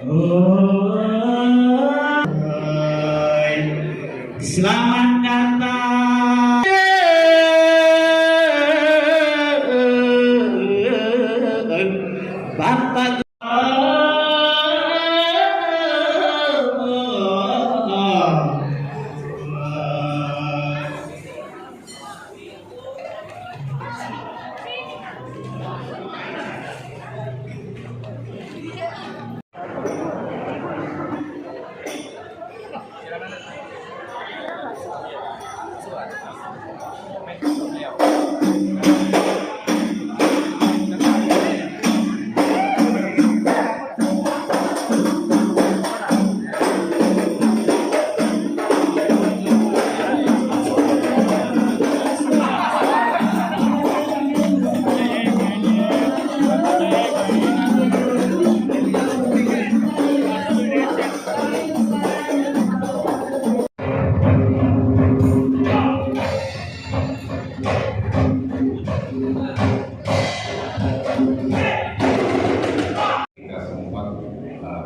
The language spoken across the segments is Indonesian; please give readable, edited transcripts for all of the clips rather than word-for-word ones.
Selamat datang Bapak.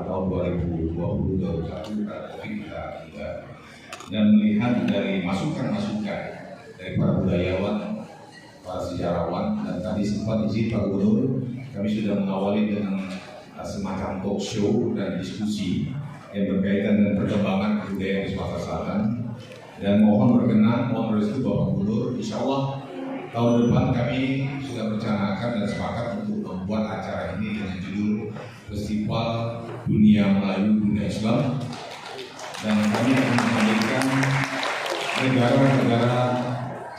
Tahun 2020 dan melihat dari masukan-masukan dari para budayawan, para sejarawan, dan tadi sempat izin Pak Gubernur, kami sudah mengawali dengan semacam talk show dan diskusi yang berkaitan dengan perkembangan budaya di Sumatera Selatan. Dan mohon berkenan, mohon restu Bapak Gubernur, insya Allah tahun depan kami sudah merencanakan dan sepakat untuk membuat acara ini dengan judul Festival Dunia Melayu Dunia Islam, dan kami akan menghadirkan negara-negara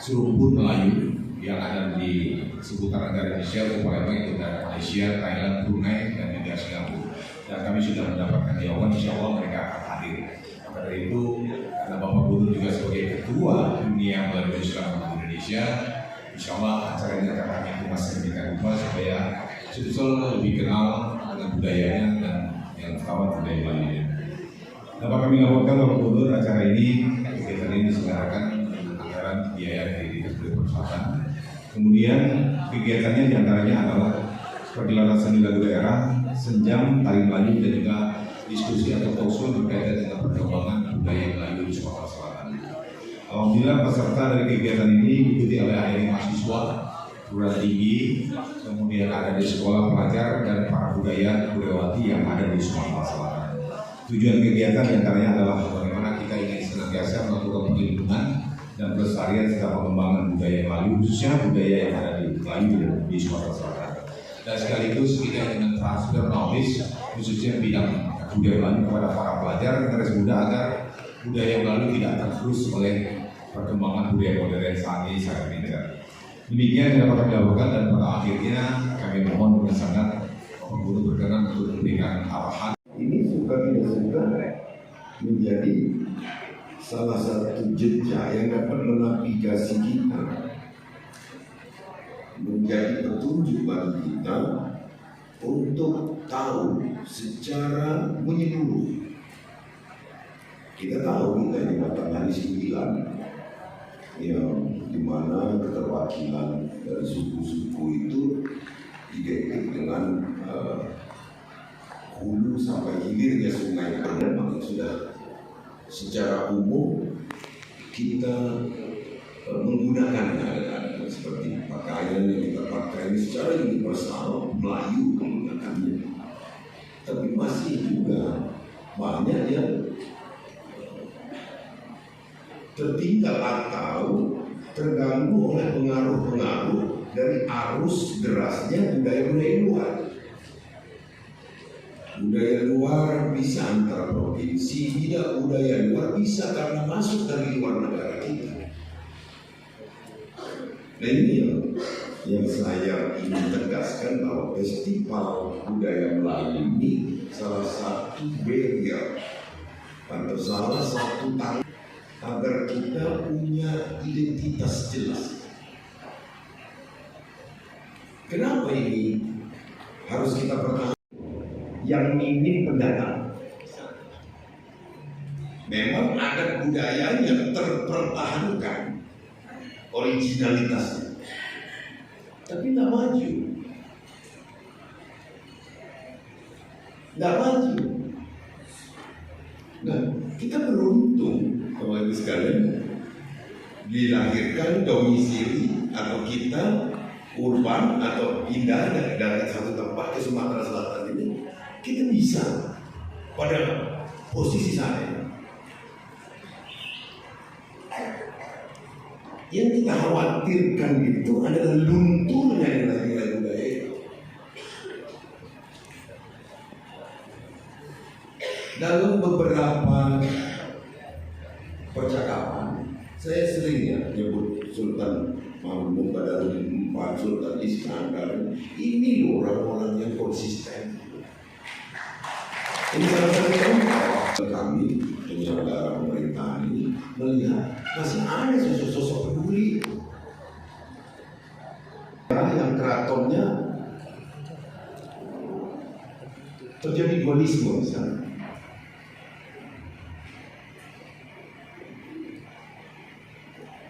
serumpun Melayu yang ada di seputar negara Indonesia, umpamanya itu negara Malaysia, Thailand, Brunei, dan juga Singapura. Dan kami sudah mendapatkan jawaban, insya Allah mereka akan hadir. Maka dari itu, karena Bapak Gubernur juga sebagai Ketua Dunia Melayu Islam di Indonesia, insya Allah acara ini akan kami kemas sedemikian rupa supaya Sulsel lebih kenal dengan budayanya dan yang pertama budaya Melayu. Dapat kami laporkan Bapak Gubernur, acara ini kegiatan ini diselenggarakan dengan anggaran biaya dari Dinas Perpustakaan. Kemudian kegiatannya diantaranya adalah pergelaran seni lagu daerah, senjam, tari Melayu, dan juga diskusi atau talk show berkaitan dengan perkembangan budaya Melayu di Sumatera Selatan. Alhamdulillah peserta dari kegiatan ini diikuti oleh akhirnya mahasiswa, perguruan tinggi, kemudian ada di sekolah pelajar dan para budayawati yang ada di Sumatera Selatan. Tujuan kegiatan diantaranya adalah bagaimana kita ingin senantiasa melakukan perlindungan dan pelestarian serta pengembangan budaya Melayu, khususnya budaya yang ada di Melayu di Sumatera Selatan. Dan sekaligus kita ingin transfer knowledge khususnya bidang budaya Melayu kepada para pelajar generasi muda agar budaya Melayu tidak tergerus oleh perkembangan budaya modern saat ini sangat meningkat. Demikian yang dapat kami lakukan, dan pada akhirnya kami mohon dengan sangat Gubernur berkenan untuk memberikan arahan. Ini suka tidak suka menjadi salah satu jejak yang dapat menavigasi kita, menjadi petunjuk bagi kita untuk tahu secara menyeluruh. Kita tahu kita di Matahari 9 yang dimana keterwakilan dari suku-suku itu identik dengan hulu sampai hilirnya sungai. Memang sudah secara umum kita menggunakannya seperti pakaian yang kita pakai secara universal, Melayu menggunakannya. Tapi masih juga banyak yang tertinggal atau terganggu oleh pengaruh-pengaruh dari arus derasnya budaya-budaya luar. Budaya luar bisa antar provinsi, tidak budaya luar bisa karena masuk dari luar negara kita. Nah ini yang saya ingin tegaskan bahwa festival budaya Melayu ini salah satu barrier atau salah satu tanggung agar kita punya identitas jelas. Kenapa ini harus kita pertahankan? Yang minim pendatang. Memang ada budaya yang terpertahankan originalitasnya, tapi tidak maju. Nah, kita beruntung Bapak Ibu sekalian dilahirkan domisili atau kita urban atau pindah dari satu tempat ke Sumatera Selatan ini, kita bisa pada posisi sana. Yang kita khawatirkan itu adalah lunturnya nilai-nilai budaya itu. Dalam beberapa percakapan, saya sering ya nyebut Sultan Mahmud Munqadharuddin IV, Sultan Iskandar. Ini loh orang-orang yang konsisten. Ini salah satu contoh kami penyelenggara pemerintahan ini melihat masih ada sosok-sosok peduli yang keratonnya terjadi dualisme misalnya.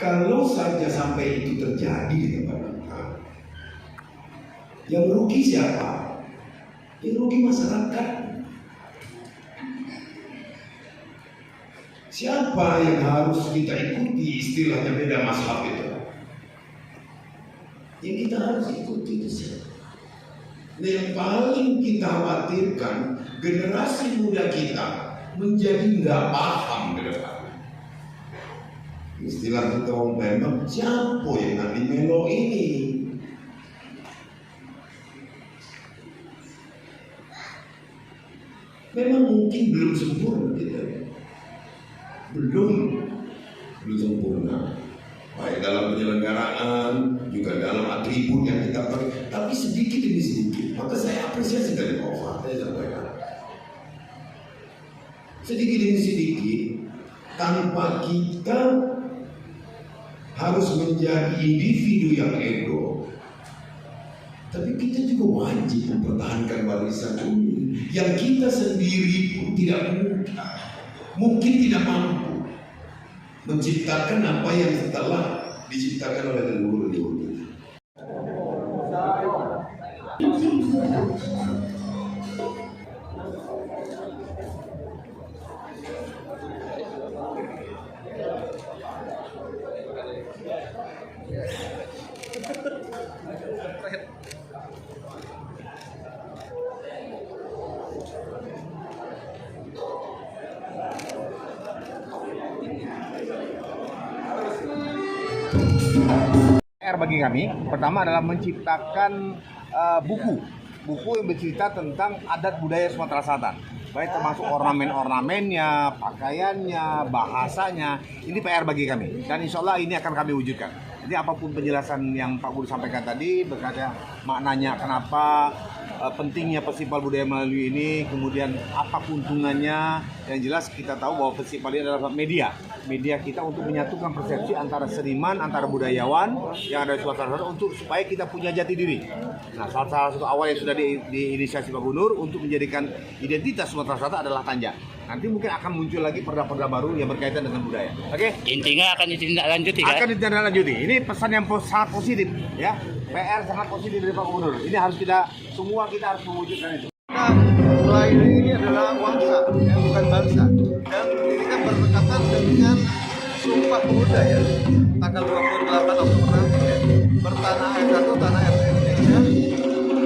Kalau saja sampai itu terjadi di tempat kita, yang merugi siapa? Yang rugi masyarakat. Siapa yang harus kita ikuti istilahnya beda mazhab itu? Yang kita harus ikuti itu siapa? Nah, yang paling kita khawatirkan generasi muda kita menjadi nggak paham ke depan. Istilah kita orang Palembang, siapa yang nanti melo ini? Memang mungkin belum sempurna kita. belum sempurna, baik dalam penyelenggaraan juga dalam atribut yang kita pakai, tapi sedikit demi sedikit. Maka saya apresiasi dari Pak Ofat, saya sampaikan sedikit demi sedikit tanpa kita harus menjadi individu yang ego, tapi kita juga wajib mempertahankan warisan ini yang kita sendiri pun tidak mungkin tidak mampu menciptakan apa yang telah diciptakan oleh leluhur-leluhur kita. PR bagi kami pertama adalah menciptakan buku yang bercerita tentang adat budaya Sumatera Selatan, baik termasuk ornamen-ornamennya, pakaiannya, bahasanya. Ini PR bagi kami dan insya Allah ini akan kami wujudkan. Jadi apapun penjelasan yang Pak Guru sampaikan tadi berkaitan maknanya kenapa pentingnya festival budaya Melayu ini, kemudian apa keuntungannya, yang jelas kita tahu bahwa festival ini adalah media kita untuk menyatukan persepsi antara seniman, antara budayawan yang ada di Sumatera Selatan untuk supaya kita punya jati diri. Nah, salah satu awal yang sudah diinisiasi Pak Gubernur untuk menjadikan identitas Sumatera Selatan adalah Tanja. Nanti mungkin akan muncul lagi perda-perda baru yang berkaitan dengan budaya. Oke? Intinya akan ditindaklanjuti kan? Akan ditindaklanjuti. Ini pesan yang sangat positif, ya. PR sangat positif dari Pak Gubernur. Ini harus kita harus mewujudkan itu. Melayu ini adalah wangsa, ya, bukan bangsa. Dan ini kan berdekatan dengan Sumpah Pemuda ya, tanggal 28 Oktober nanti ya. Bertanah air satu, tanah air Indonesia.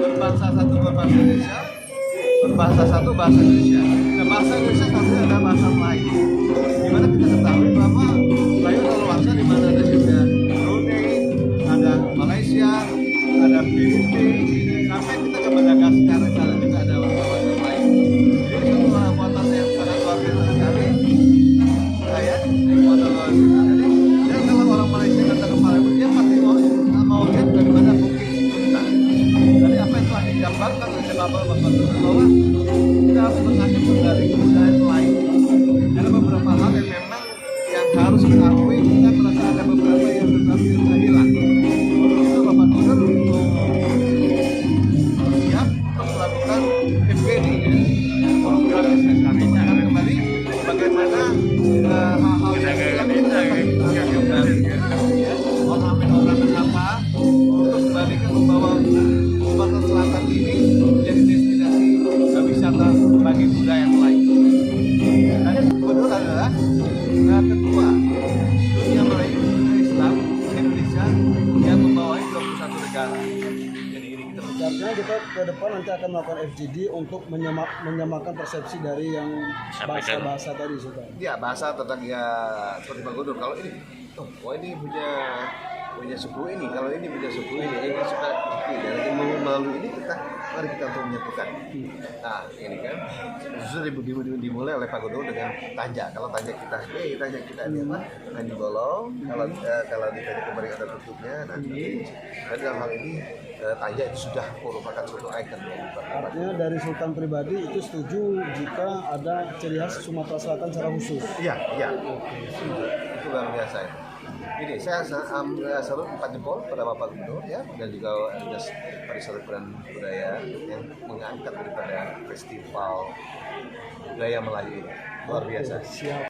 Berbangsa satu, berbangsa Indonesia. Berbahasa satu, bahasa Indonesia. Nah, bahasa Indonesia satunya adalah bahasa Melayu. Dimana kita ketahui bahwa Melayu adalah bangsa di mana ada juga Brunei, ada Malaysia, ada Filipina, sampai kita ke Madagaskar, sana juga ada bangsa Melayu. Jadi itu muatan yang sangat luar biasa sekali. Saya muatan luar biasa. Jadi dan kalau orang Malaysia datang ke Palembang, dia pasti mau lihat bagaimana Bukit Bintang. Dari apa yang telah digambarkan oleh Bapak bahwa kita harus mengambil dari kebudayaan Melayu. Ada beberapa Nah, kedua, dunia Melayu, dunia Islam, Indonesia yang membawahi 21 negara. Jadi ini kita Artinya kita ke depan nanti akan melakukan FGD untuk menyamakan persepsi dari yang bahasa-bahasa tadi sudah. ya bahasa tentang ya seperti Pak Gubernur. Kalau ini, oh ini punya suku ini, kalau ini punya suku ini suka ini. Dan melalui ini mari kita untuk menyatukan. Nah ini kan justru dimulai oleh Pak Gubernur dengan tanja. Kalau tanja kita ini apa? Hanya bolong. Kalau ditanya kemarin ada tutupnya. Nanti dalam hal ini tanja itu sudah merupakan suatu ikon. Artinya dari Sultan pribadi itu setuju jika ada ciri khas Sumatera Selatan secara khusus. Iya. Itu luar biasa ya. Ini saya salut 4 jempol pada Bapak Gubernur ya, dan juga Dinas Pariwisata dan Budaya yang mengangkat daripada festival budaya Melayu ini. Luar biasa. Siap.